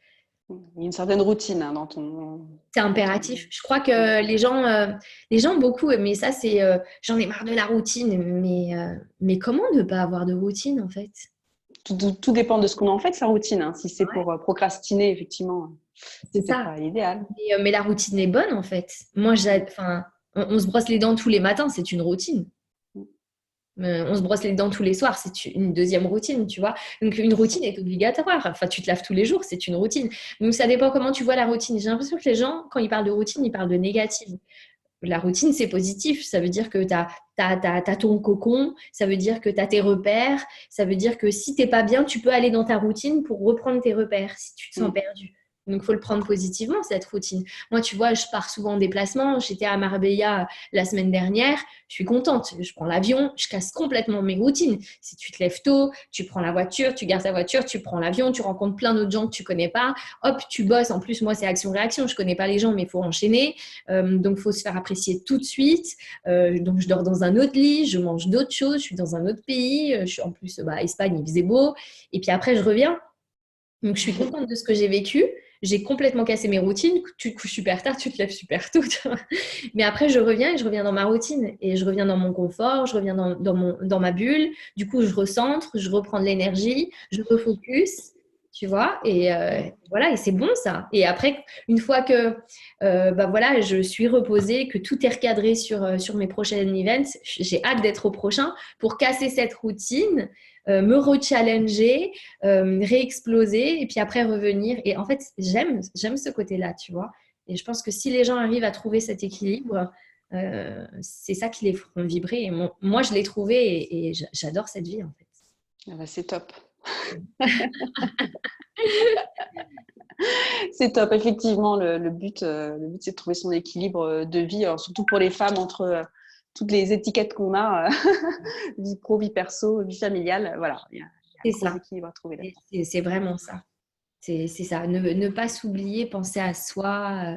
Il y a une certaine routine hein, C'est dans ton... impératif. Je crois que les gens beaucoup, mais ça, c'est j'en ai marre de la routine. Mais comment ne pas avoir de routine, en fait? Tout dépend de ce qu'on en fait, sa routine. Hein. Si c'est pour procrastiner, effectivement, C'est c'est peut-être ça. pas l'idéal. Mais la routine est bonne en fait. Moi, enfin, on se brosse les dents tous les matins, c'est une routine. On se brosse les dents tous les soirs, c'est une deuxième routine, tu vois. Donc, une routine est obligatoire. Enfin, tu te laves tous les jours, c'est une routine. Donc, ça dépend comment tu vois la routine. J'ai l'impression que les gens, quand ils parlent de routine, ils parlent de négative. La routine, c'est positif. Ça veut dire que tu as ton cocon, ça veut dire que tu as tes repères, ça veut dire que si tu pas bien, tu peux aller dans ta routine pour reprendre tes repères si tu te sens Mm. perdu. Donc, il faut le prendre positivement, cette routine. Moi, tu vois, je pars souvent en déplacement. J'étais à Marbella la semaine dernière. Je suis contente. Je prends l'avion, je casse complètement mes routines. Si tu te lèves tôt, tu prends la voiture, tu gardes ta voiture, tu prends l'avion, tu rencontres plein d'autres gens que tu connais pas. Hop, tu bosses. En plus, moi, c'est action-réaction. Je connais pas les gens, mais il faut enchaîner. Donc, il faut se faire apprécier tout de suite. Donc, je dors dans un autre lit, je mange d'autres choses, je suis dans un autre pays. Je suis en plus, Espagne, il faisait beau. Et puis après, je reviens. Donc, je suis contente de ce que j'ai vécu. J'ai complètement cassé mes routines. Tu te couches super tard, tu te lèves super tôt. Tu vois. Mais après, je reviens et je reviens dans ma routine. Et je reviens dans mon confort, je reviens dans ma bulle. Du coup, je recentre, je reprends de l'énergie, je refocus, tu vois. Et voilà, et c'est bon ça. Et après, une fois que voilà, je suis reposée, que tout est recadré sur mes prochains events, j'ai hâte d'être au prochain pour casser cette routine, me rechallenger, réexploser et puis après revenir. Et en fait, j'aime ce côté-là, tu vois. Et je pense que si les gens arrivent à trouver cet équilibre, c'est ça qui les feront vibrer. Et moi, je l'ai trouvé et j'adore cette vie, en fait. Ah bah, c'est top. C'est top, effectivement. Le but, c'est de trouver son équilibre de vie, alors, surtout pour les femmes, entre toutes les étiquettes qu'on a, vie pro, vie perso, vie familiale. Voilà, il y a un C'est gros ça. équilibre à trouver là-dedans. C'est vraiment ça. C'est ça. Ne pas s'oublier, penser à soi.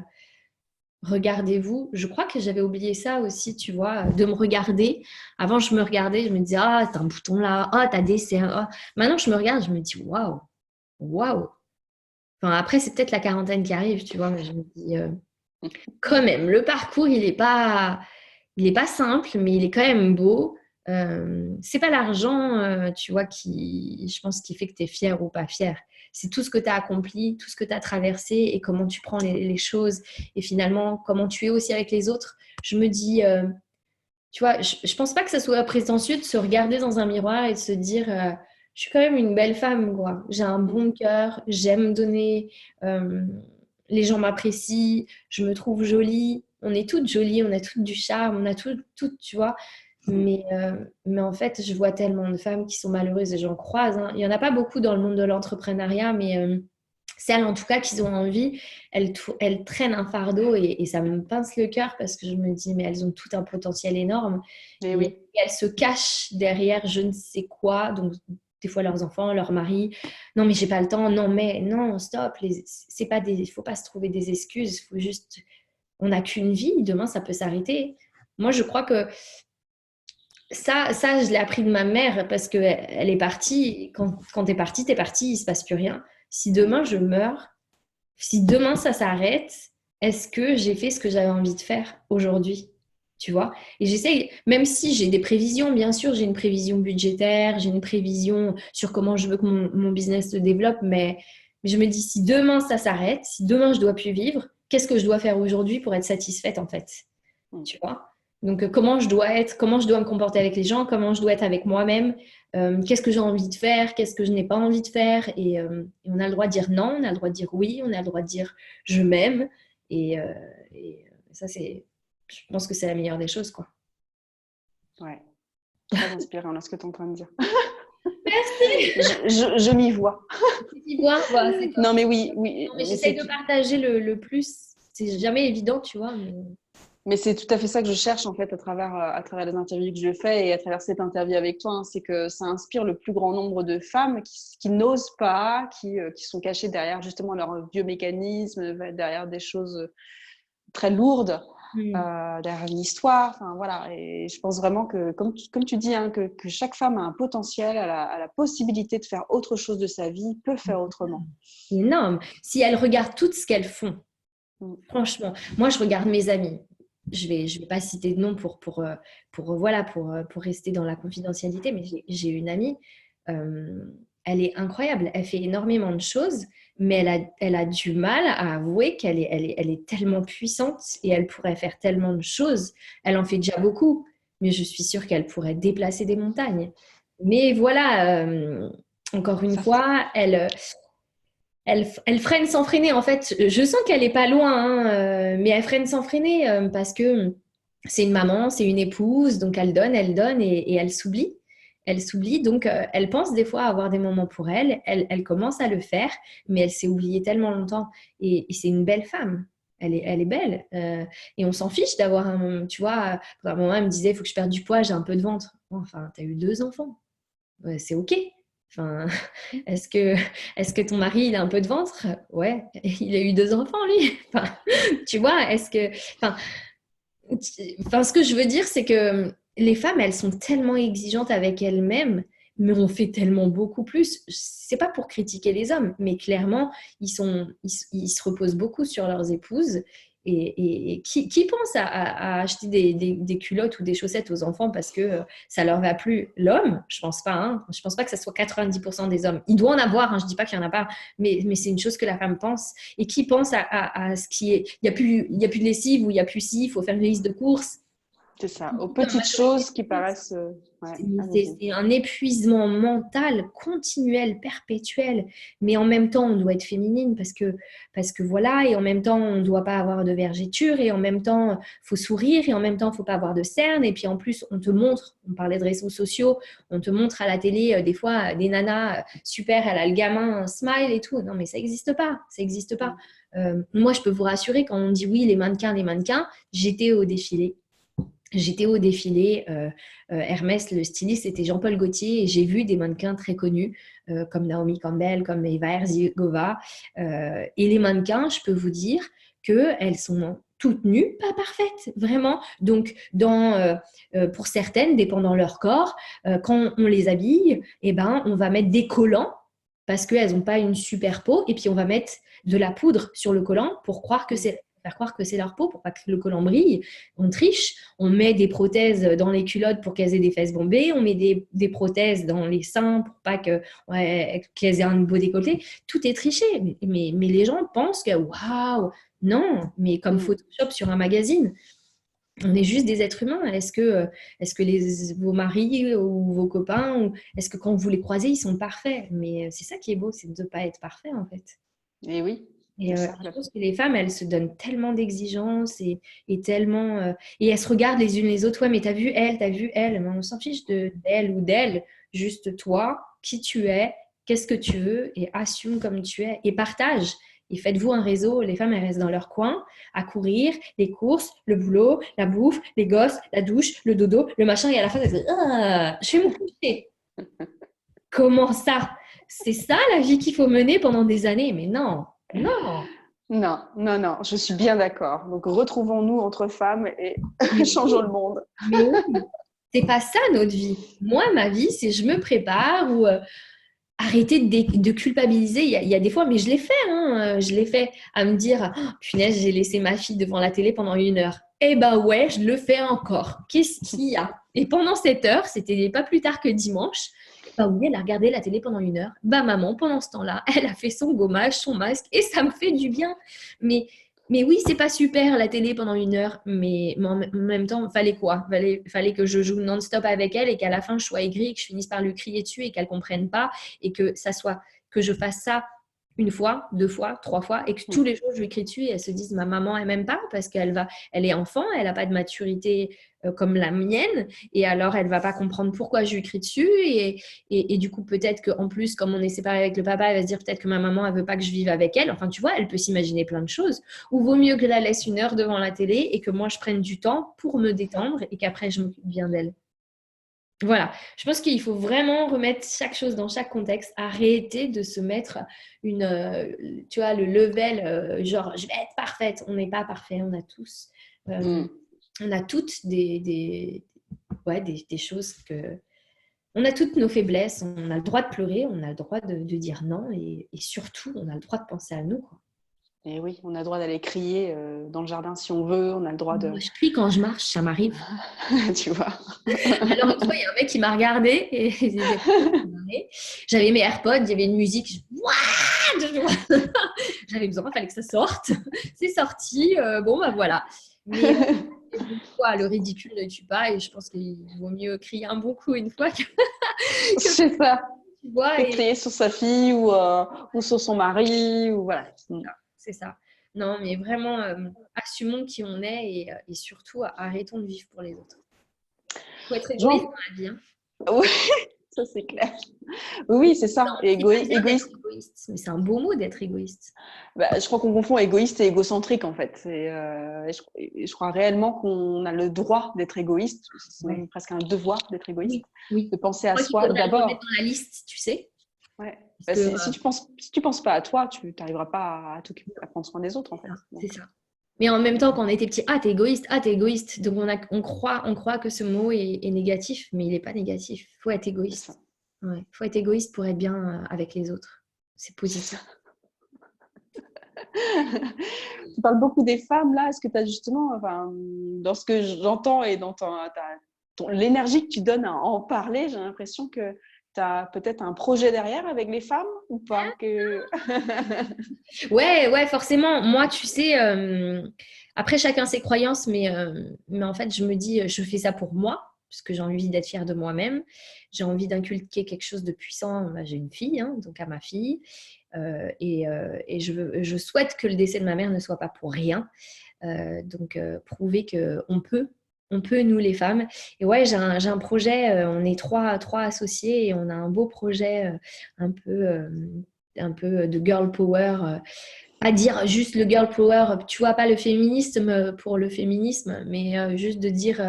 Regardez-vous. Je crois que j'avais oublié ça aussi, tu vois, de me regarder. Avant, je me regardais, je me disais, ah, t'as un bouton là, ah, t'as des cernes. Ah. Maintenant, je me regarde, je me dis, waouh, waouh. Enfin, après, c'est peut-être la quarantaine qui arrive, tu vois, mais je me dis, quand même, le parcours, il est pas simple, mais il est quand même beau. C'est pas l'argent, tu vois, je pense, qui fait que tu es fier ou pas fier. C'est tout ce que tu as accompli, tout ce que tu as traversé et comment tu prends les choses et finalement comment tu es aussi avec les autres. Je me dis, tu vois, je pense pas que ça soit prétentieux de se regarder dans un miroir et de se dire, je suis quand même une belle femme, quoi. J'ai un bon cœur, j'aime donner, euh, les gens m'apprécient, je me trouve jolie. On est toutes jolies, on a toutes du charme, on a toutes, tu vois. Mais en fait, je vois tellement de femmes qui sont malheureuses et j'en croise. Hein. Il n'y en a pas beaucoup dans le monde de l'entrepreneuriat, mais celles en tout cas qui ont envie, elles traînent un fardeau et ça me pince le cœur parce que je me dis, mais elles ont tout un potentiel énorme Mais et oui, elles se cachent derrière je ne sais quoi. Donc, des fois, leurs enfants, leur mari. Non, mais j'ai pas le temps. Non, mais non, stop. C'est pas il faut pas se trouver des excuses. Il faut juste. On n'a qu'une vie. Demain, ça peut s'arrêter. Moi, je crois que ça, je l'ai appris de ma mère parce qu'elle est partie. Quand t'es partie, il se passe plus rien. Si demain je meurs, si demain ça s'arrête, est-ce que j'ai fait ce que j'avais envie de faire aujourd'hui? Tu vois? Et j'essaye, même si j'ai des prévisions, bien sûr, j'ai une prévision budgétaire, j'ai une prévision sur comment je veux que mon business se développe, mais je me dis, si demain ça s'arrête, si demain je dois plus vivre, qu'est-ce que je dois faire aujourd'hui pour être satisfaite en fait? Tu vois? Donc, comment je dois être, comment je dois me comporter avec les gens, comment je dois être avec moi-même, qu'est-ce que j'ai envie de faire, qu'est-ce que je n'ai pas envie de faire. Et on a le droit de dire non, on a le droit de dire oui, on a le droit de dire je m'aime. Et ça, je pense que c'est la meilleure des choses, quoi. Ouais, très inspirant là ce que tu es en train de dire. Merci. Je m'y vois. Tu vois, voilà, c'est top. Non, mais oui, oui. Non, mais j'essaye de partager le plus. C'est jamais évident, tu vois. Mais c'est tout à fait ça que je cherche en fait à travers les interviews que je fais et à travers cette interview avec toi, hein, c'est que ça inspire le plus grand nombre de femmes qui n'osent pas, qui sont cachées derrière justement leur biomécanisme, derrière des choses très lourdes, derrière une histoire. Enfin voilà. Et je pense vraiment que, comme tu dis, hein, que chaque femme a un potentiel, a la possibilité de faire autre chose de sa vie, peut faire autrement. Énorme. Si elles regardent tout ce qu'elles font, franchement, moi je regarde mes amis. Je vais pas citer de nom pour rester dans la confidentialité, mais j'ai une amie, elle est incroyable, elle fait énormément de choses, mais elle a du mal à avouer elle est tellement puissante et elle pourrait faire tellement de choses. Elle en fait déjà beaucoup, mais je suis sûre qu'elle pourrait déplacer des montagnes. Mais voilà, encore une fois, elle freine sans freiner. En fait, je sens qu'elle est pas loin, hein, mais elle freine sans freiner parce que c'est une maman, c'est une épouse, donc elle donne et elle s'oublie. Elle s'oublie, donc elle pense des fois avoir des moments pour elle. Elle commence à le faire, mais elle s'est oubliée tellement longtemps. Et c'est une belle femme. Elle est belle. Et on s'en fiche d'avoir un. Tu vois, à un moment, elle me disait, il faut que je perde du poids, j'ai un peu de ventre. Enfin, tu as eu 2 enfants. Ouais, c'est OK. Enfin, est-ce que, est-ce que ton mari, il a un peu de ventre? Ouais, il a eu 2 enfants, lui. Enfin, tu vois, enfin, ce que je veux dire, c'est que les femmes, elles sont tellement exigeantes avec elles-mêmes, mais on fait tellement beaucoup plus. C'est pas pour critiquer les hommes, mais clairement, ils se reposent beaucoup sur leurs épouses. Et qui pense à acheter des culottes ou des chaussettes aux enfants parce que ça leur va plus? L'homme, je pense pas. Hein. Je pense pas que ça soit 90% des hommes. Il doit en avoir, hein, je dis pas qu'il y en a pas, mais c'est une chose que la femme pense. Et qui pense à ce qui est. Il y a plus de lessive ou il y a plus ci, il faut faire une liste de courses. C'est ça, aux petites choses qui paraissent. Ouais, C'est un épuisement mental continuel, perpétuel. Mais en même temps, on doit être féminine parce que voilà, et en même temps, on ne doit pas avoir de vergeture, et en même temps, il faut sourire, et en même temps, il ne faut pas avoir de cernes. Et puis en plus, on te montre, on parlait de réseaux sociaux, on te montre à la télé des fois des nanas super, elle a le gamin, un smile et tout. Non, mais ça n'existe pas, ça n'existe pas. Moi, je peux vous rassurer, quand on dit oui, les mannequins, j'étais au défilé. Hermès, le styliste, c'était Jean-Paul Gaultier et j'ai vu des mannequins très connus comme Naomi Campbell, comme Eva Herzigova. Et les mannequins, je peux vous dire qu'elles sont toutes nues, pas parfaites, vraiment. Donc, pour certaines, dépendant leur corps, quand on les habille, eh ben, on va mettre des collants parce qu'elles n'ont pas une super peau et puis on va mettre de la poudre sur le collant pour faire croire que c'est leur peau pour pas que le collant brille. On triche, on met des prothèses dans les culottes pour qu'elles aient des fesses bombées, on met des prothèses dans les seins pour pas qu'elles aient un beau décolleté. Tout est triché, mais les gens pensent que waouh, non, mais comme Photoshop sur un magazine. On est juste des êtres humains. Est-ce que vos maris ou vos copains, est-ce que quand vous les croisez, ils sont parfaits? Mais c'est ça qui est beau, c'est de ne pas être parfait en fait. Et oui. Et je pense que les femmes, elles se donnent tellement d'exigences et tellement. Et elles se regardent les unes les autres. Ouais, mais t'as vu elle. Mais on s'en fiche d'elle ou d'elle. Juste toi, qui tu es, qu'est-ce que tu veux et assume comme tu es. Et partage. Et faites-vous un réseau. Les femmes, elles restent dans leur coin à courir, les courses, le boulot, la bouffe, les gosses, la douche, le dodo, le machin. Et à la fin, elles disent je vais me coucher. Comment ça? C'est ça la vie qu'il faut mener pendant des années? Mais non, non. Non, non, non, je suis bien d'accord. Donc, retrouvons-nous entre femmes et Mais changeons le monde. oui, c'est pas ça notre vie. Moi, ma vie, c'est je me prépare ou arrêter de culpabiliser. Il y a des fois, mais je l'ai fait, hein, je l'ai fait à me dire, oh, punaise, j'ai laissé ma fille devant la télé pendant 1 heure. Eh ben ouais, je le fais encore. Qu'est-ce qu'il y a? Et pendant cette heure, c'était pas plus tard que dimanche, bah oui, elle a regardé la télé pendant 1 heure. Bah maman, pendant ce temps-là, elle a fait son gommage, son masque, et ça me fait du bien. Mais, mais oui, c'est pas super la télé pendant 1 heure, mais en même temps, fallait quoi? Fallait que je joue non-stop avec elle et qu'à la fin, je sois aigrie et que je finisse par lui crier dessus et qu'elle comprenne pas et que ça soit que je fasse ça 1 fois, 2 fois, 3 fois et que tous les jours je lui crie dessus et elle se dise ma maman elle m'aime pas parce elle est enfant, elle n'a pas de maturité comme la mienne et alors elle va pas comprendre pourquoi je lui crie dessus et du coup peut-être qu'en plus comme on est séparés avec le papa elle va se dire peut-être que ma maman elle veut pas que je vive avec elle, enfin tu vois elle peut s'imaginer plein de choses ou vaut mieux que je la laisse 1 heure devant la télé et que moi je prenne du temps pour me détendre et qu'après je m'occupe bien d'elle. Voilà, je pense qu'il faut vraiment remettre chaque chose dans chaque contexte, arrêter de se mettre tu vois, le level, genre, je vais être parfaite. On n'est pas parfait, euh, Mm. on a toutes ouais, des choses on a toutes nos faiblesses, on a le droit de pleurer, on a le droit de dire non et surtout, on a le droit de penser à nous, quoi. Et oui, on a le droit d'aller crier dans le jardin si on veut, on a le droit Moi, de… je crie quand je marche, ça m'arrive. Tu vois. Alors, une fois, il y a un mec qui m'a regardé et j'avais mes AirPods, il y avait une musique. J'avais besoin, il fallait que ça sorte. C'est sorti. Bon, bah voilà. Mais quoi, le ridicule ne tue pas et je pense qu'il vaut mieux crier un bon coup 1 fois que C'est ça. tu vois. Que Et crier sur sa fille ou sur son mari, ou voilà. Mm. c'est ça. Non, mais vraiment, assumons qui on est et surtout, arrêtons de vivre pour les autres. Il faut être égoïste Jean… dans la vie. Hein. Oui, ça c'est clair. Oui, c'est Non, ça. c'est pas bien d'être Égoïste. égoïste, mais c'est un beau mot d'être égoïste. Bah, je crois qu'on confond égoïste et égocentrique en fait. Je crois réellement qu'on a le droit d'être égoïste. C'est Ouais. même presque un devoir d'être égoïste, Oui, oui. de penser Je à crois qu'il soi faudrait le remettre d'abord. dans la liste, tu sais. Ouais. Parce Bah, que si tu penses pas à toi, tu n'arriveras pas à prendre soin des autres en c'est fait. ça, c'est Donc, ça. Mais en même temps, quand on était petit, ah, t'es égoïste, ah, t'es égoïste. Donc on croit que ce mot est négatif, mais il n'est pas négatif. Il faut être c'est ça. égoïste. Ouais. Faut être égoïste pour être bien avec les autres. C'est C'est positif. ça. Tu parles beaucoup des femmes là. Est-ce que tu as justement, enfin, dans ce que j'entends et dans l'énergie que tu donnes à en parler, j'ai l'impression que tu as peut-être un projet derrière avec les femmes ou pas que… Ouais, ouais, forcément. Moi, tu sais, après, chacun ses croyances, mais en fait, je me dis, je fais ça pour moi, parce que j'ai envie d'être fière de moi-même. J'ai envie d'inculquer quelque chose de puissant. Bah, j'ai une fille, hein, donc à ma fille. Et je souhaite que le décès de ma mère ne soit pas pour rien. Donc, prouver qu'on peut, nous les femmes. Et ouais, j'ai un projet, on est trois associés et on a un beau projet un peu, euh, un peu de girl power. Pas dire juste le girl power, tu vois, pas le féminisme pour le féminisme, mais juste de dire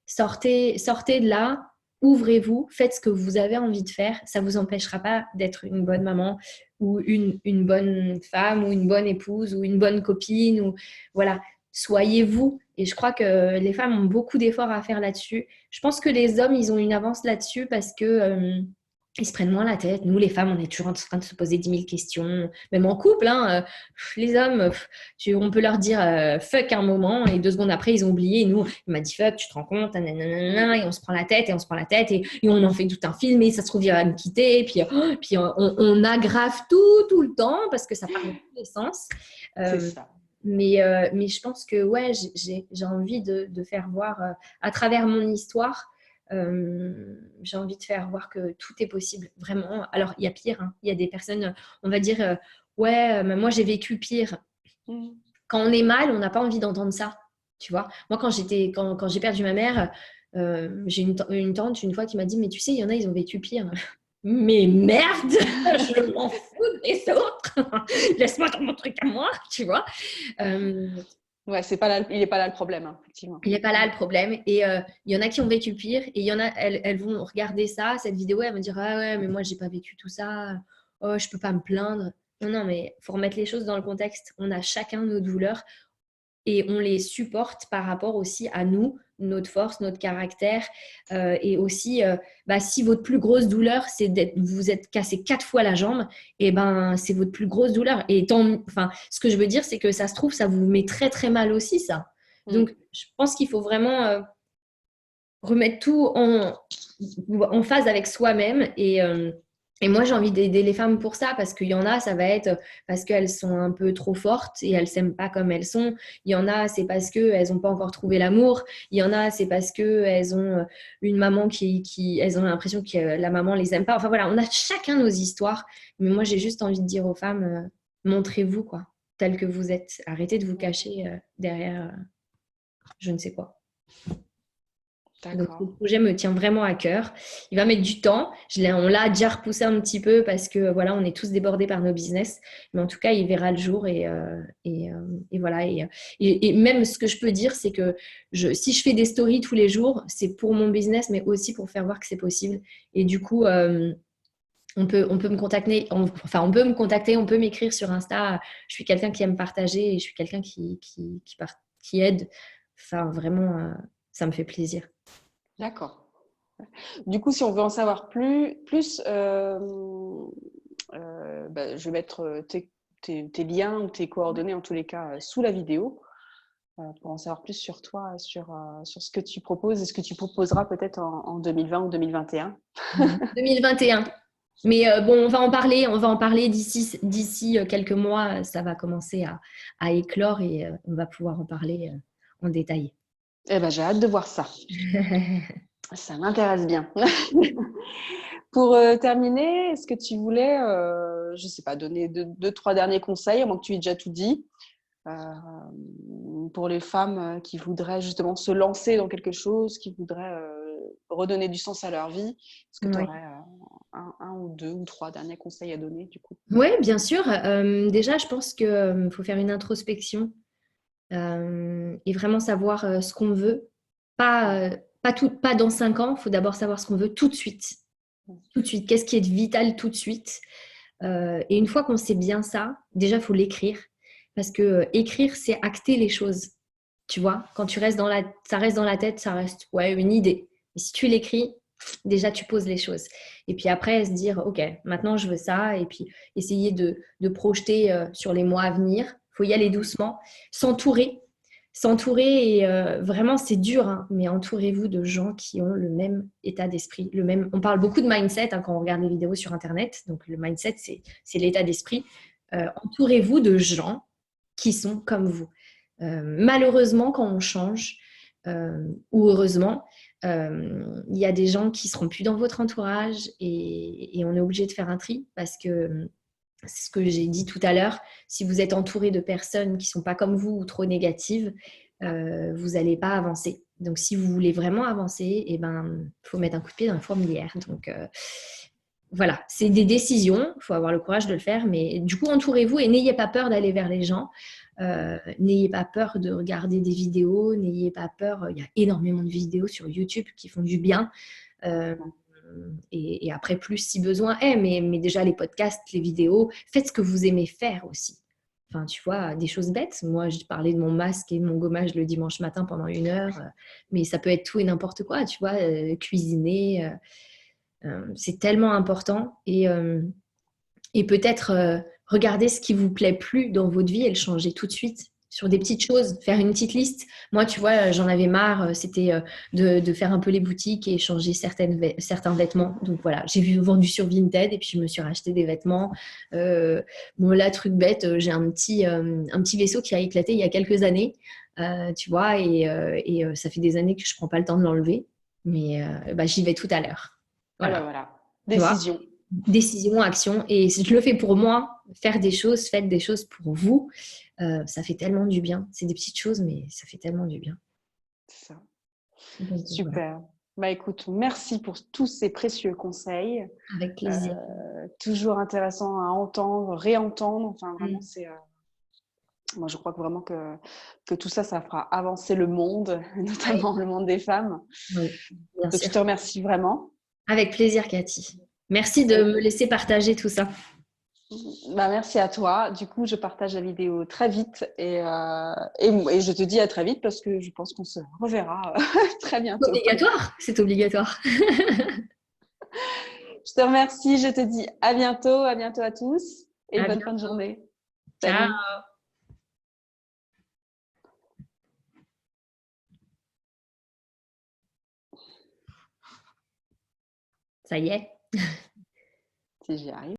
sortez de là, ouvrez-vous, faites ce que vous avez envie de faire. Ça ne vous empêchera pas d'être une bonne maman ou une bonne femme ou une bonne épouse ou une bonne copine. Ou, voilà, soyez vous. Et je crois que les femmes ont beaucoup d'efforts à faire là-dessus. Je pense que les hommes, ils ont une avance là-dessus parce que ils se prennent moins la tête. Nous, les femmes, on est toujours en train de se poser 10 000 questions. Même en couple, hein, les hommes, on peut leur dire fuck un moment et 2 secondes après, ils ont oublié. Et nous, il m'a dit fuck, tu te rends compte, nanana, et on se prend la tête et on se prend la tête et on en fait tout un film et ça se trouve, il va me quitter. Et puis on aggrave tout le temps parce que ça part dans tous les sens. C'est Euh, ça. mais je pense que ouais, j'ai envie de faire voir à travers mon histoire. J'ai envie de faire voir que tout est possible, vraiment. Alors, il y a pire, hein. Il y a des personnes, on va dire, ouais, mais moi j'ai vécu pire. Mm. Quand on est mal, on n'a pas envie d'entendre ça, tu vois. Moi, quand j'ai perdu ma mère, j'ai une tante une fois qui m'a dit, mais tu sais, il y en a, ils ont vécu pire. Mais merde, je m'en fous des autres. Laisse-moi dans mon truc à moi, tu vois. Euh, Ouais, c'est pas là, il n'est pas là le problème, hein, effectivement. Il n'est pas là le problème. Et il y en a qui ont vécu pire. Et il y en a, elles vont regarder ça, cette vidéo, elles vont dire ah ouais, mais moi, j'ai pas vécu tout ça. Oh, je peux pas me plaindre. Non, non, mais il faut remettre les choses dans le contexte. On a chacun nos douleurs et on les supporte par rapport aussi à nous, notre force, notre caractère. Et aussi, si votre plus grosse douleur, c'est vous êtes cassé 4 fois la jambe, et ben c'est votre plus grosse douleur. Et ce que je veux dire, c'est que ça se trouve, ça vous met très très mal aussi, ça. Donc, je pense qu'il faut vraiment remettre tout en phase avec soi-même. Et moi, j'ai envie d'aider les femmes pour ça, parce qu'il y en a, ça va être parce qu'elles sont un peu trop fortes et elles s'aiment pas comme elles sont. Il y en a, c'est parce qu'elles n'ont pas encore trouvé l'amour. Il y en a, c'est parce qu'elles ont une maman elles ont l'impression que la maman les aime pas. Enfin voilà, on a chacun nos histoires. Mais moi, j'ai juste envie de dire aux femmes, montrez-vous, quoi, telles que vous êtes. Arrêtez de vous cacher derrière je ne sais quoi. Donc, ce projet me tient vraiment à cœur. Il va mettre du temps. On l'a déjà repoussé un petit peu parce que voilà, on est tous débordés par nos business. Mais en tout cas, il verra le jour et voilà. Et même ce que je peux dire, c'est que si je fais des stories tous les jours, c'est pour mon business, mais aussi pour faire voir que c'est possible. Et du coup, on peut me contacter. On peut me contacter, on peut m'écrire sur Insta. Je suis quelqu'un qui aime partager et je suis quelqu'un qui aide. Enfin, vraiment, ça me fait plaisir. D'accord. Du coup, si on veut en savoir plus, je vais mettre tes liens ou tes coordonnées, en tous les cas, sous la vidéo, pour en savoir plus sur toi, sur ce que tu proposes et ce que tu proposeras peut-être en 2020 ou 2021. 2021. Mais bon, on va en parler d'ici quelques mois. Ça va commencer à éclore et on va pouvoir en parler en détail. Eh ben, j'ai hâte de voir ça. Ça m'intéresse bien. Pour terminer, est-ce que tu voulais, je ne sais pas, donner deux, trois derniers conseils, à moins que tu aies déjà tout dit, pour les femmes qui voudraient justement se lancer dans quelque chose, qui voudraient redonner du sens à leur vie? Est-ce que tu aurais un ou deux ou trois derniers conseils à donner du coup? Oui, bien sûr. Déjà, je pense qu'il faut faire une introspection et vraiment savoir ce qu'on veut. Pas dans 5 ans, il faut d'abord savoir ce qu'on veut tout de suite. Tout de suite. Qu'est-ce qui est vital tout de suite? Et une fois qu'on sait bien ça, déjà, il faut l'écrire. Parce que écrire, c'est acter les choses. Tu vois, quand ça reste dans la tête, ça reste une idée. Et si tu l'écris, déjà, tu poses les choses. Et puis après, se dire, OK, maintenant, je veux ça. Et puis, essayer de projeter sur les mois à venir. Il faut y aller doucement. S'entourer. Et vraiment, c'est dur, hein, mais entourez-vous de gens qui ont le même état d'esprit. On parle beaucoup de mindset quand on regarde les vidéos sur Internet. Donc, le mindset, c'est l'état d'esprit. Entourez-vous de gens qui sont comme vous. Malheureusement, quand on change, ou heureusement, il y a des gens qui seront plus dans votre entourage et on est obligé de faire un tri parce que c'est ce que j'ai dit tout à l'heure. Si vous êtes entouré de personnes qui ne sont pas comme vous ou trop négatives, vous n'allez pas avancer. Donc, si vous voulez vraiment avancer, il faut mettre un coup de pied dans la fourmilière. Donc, voilà, c'est des décisions. Il faut avoir le courage de le faire. Mais du coup, entourez-vous et n'ayez pas peur d'aller vers les gens. N'ayez pas peur de regarder des vidéos. N'ayez pas peur. Il y a énormément de vidéos sur YouTube qui font du bien. Et après, plus si besoin est. Mais déjà, les podcasts, les vidéos, faites ce que vous aimez faire aussi. Enfin, tu vois, des choses bêtes. Moi, je parlais de mon masque et de mon gommage le dimanche matin pendant 1 heure. Mais ça peut être tout et n'importe quoi, tu vois. Cuisiner, c'est tellement important. Et peut-être regarder ce qui vous plaît plus dans votre vie et le changer tout de suite. Sur des petites choses, faire une petite liste. Moi, tu vois, j'en avais marre. C'était de faire un peu les boutiques et changer certains vêtements. Donc voilà, j'ai vendu sur Vinted et puis je me suis racheté des vêtements. Bon, là, truc bête, j'ai un petit vaisseau qui a éclaté il y a quelques années. Tu vois, et ça fait des années que je prends pas le temps de l'enlever. Mais j'y vais tout à l'heure. Voilà. Voilà. Décision. Décision, action. Et je le fais pour moi. Faites des choses pour vous. Ça fait tellement du bien. C'est des petites choses, mais ça fait tellement du bien. C'est ça. Donc, super. Voilà. Écoute, merci pour tous ces précieux conseils. Avec plaisir. Toujours intéressant à entendre, réentendre. Enfin, vraiment, moi, je crois que vraiment que tout ça fera avancer le monde, notamment le monde des femmes. Oui, bien Donc, sûr. je te remercie vraiment. Avec plaisir, Cathy. Merci de me laisser partager tout ça. Bah, merci à toi. Du coup, je partage la vidéo très vite et je te dis à très vite parce que je pense qu'on se reverra très C'est bientôt. obligatoire, c'est obligatoire. Je te remercie, je te dis à bientôt à tous et À bonne fin de bientôt. journée. Salut. Ciao. Ça y est. Si j'y arrive.